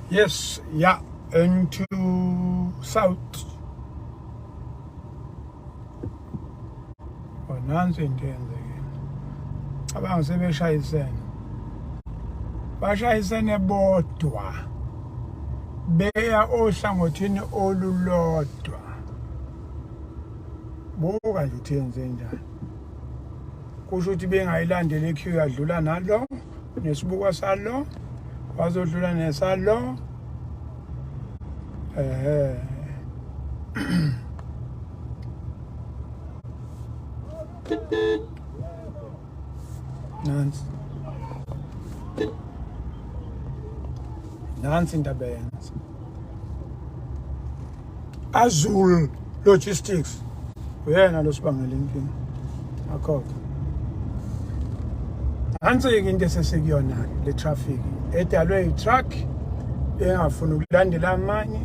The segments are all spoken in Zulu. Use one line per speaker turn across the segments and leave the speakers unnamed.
Yes, yeah, into south. Oh, nansi into eyenzekile. Abanga sebeshayisene. Bashayisene bodwa. Beya ohlangothini olulodwa. Buka nje ukuthi yenze njani. Kusho ukuthi bengayilandela iqueue yadlula nalo nesibukwa salo bazodlula nesalo nansi indaba yenza Azul Logistics uyena lo sibangela inkinga akhokho nansi-ke into esesekuyona le traffic edalwe i-truck engafuni ukulandela amanye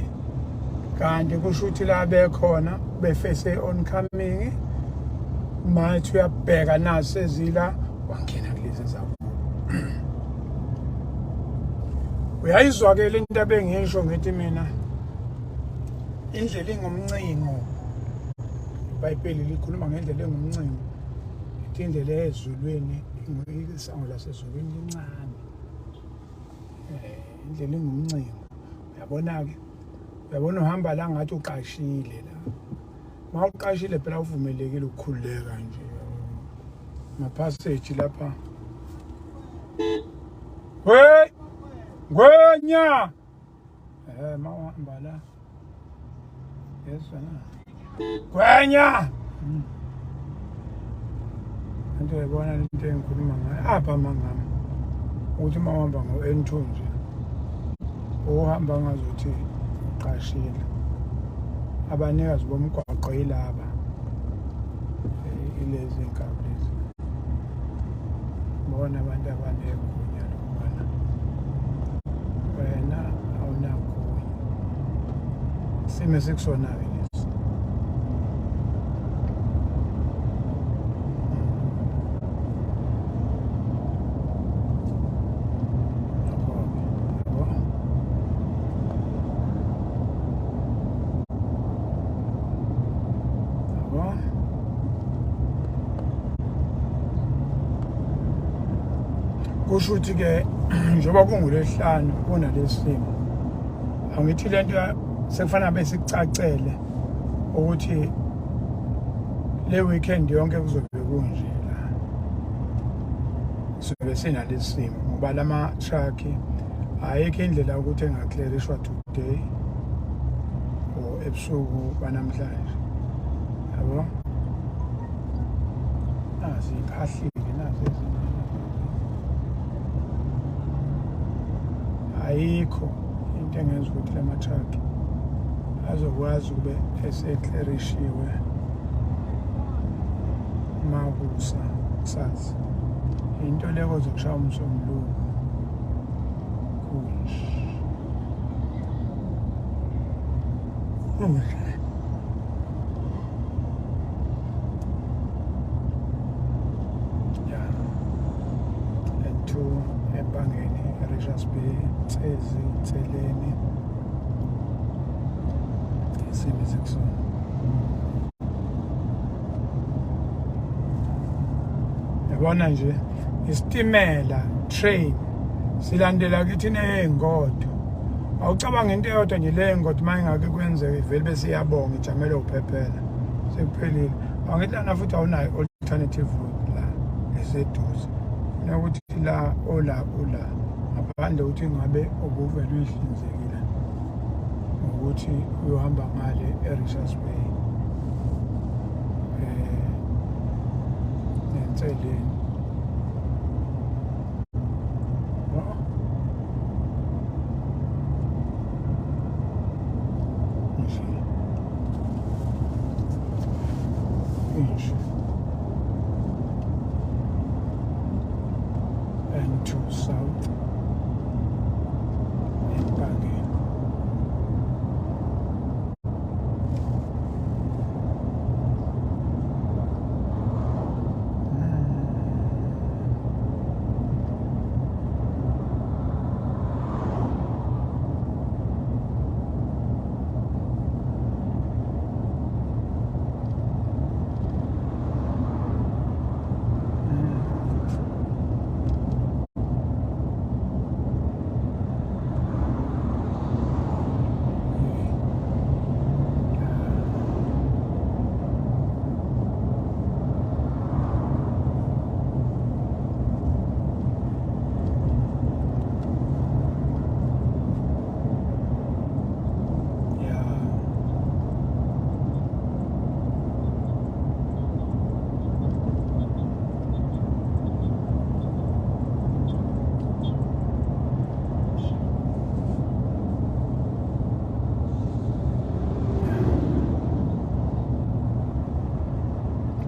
kanti kusho ukuthi la bekhona befese oncoming manje uyabheka naso ezila wangena kulezi zakubo uyayizwa-ke le nto abengisho ngithi mina indlela ingumncingo iBhayibheli likhuluma ngendlela engumncingo ithi indlela ezulwini isango lasezulwini lincane indlela ingumncingo uyabona-ke uyabona uhamba la ngathi uqashile la ma uqashile phela uvumelekile ukukhululeka nje maphaseji lapha we ngwenya ma uhamba la yesona ngwenya into uyabona into engikhuluma ngayo apha mangama ukuthi uma uhamba ngo-N2 nje uhamba ngazuthi uqashile abanikazi bomgwaqo yilaba ilezi nkabi lezi bona abantu abanegunya lokubona wena awunagunya isimo esikusona-ke lesi kusho ukuthi-ke njengoba kungulesihlanu kunalesimo angithi le nto sekufanele besikucacele ukuthi le weekend yonke kuzobe kunje la sobe sinalesimo ngoba lama-truck ayikho indlela ukuthi engaklerishwa today or ebusuku banamhlanje yabo nazi iphahlile nazi ezinye ayikho into engenza ukuthi la ma-truck azokwazi ukube eseklerishiwe uma kusazi into leko zokushaya umsombuluko kunje ya N2 Emngwaqeni Richards Bay Tseleni isimo esikusona yabona nje isitimela train silandela kithi neyengodo awucabanga into eyodwa nje leyengodo uma ingake kwenzeke vele bese iyabonga ijamele uphephela sekuphelile angithi lana futhi awunayo alternative route la eseduze nokuthi la ola ngaphandle ukuthi ngabe ubuvele uyihlinzekile ukuthi uyohamba ngale eRichards Bay nenseleni and to south Emngwaqeni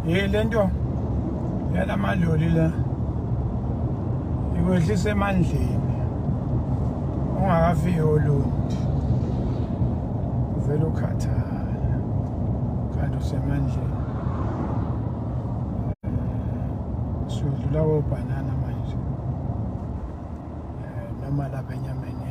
lento yalamaloli la ikwehlisa emandleni ungakafiki olundi uvela ukhathala kanti usemandleni sudlula kobhanana manje noma lapha enyameni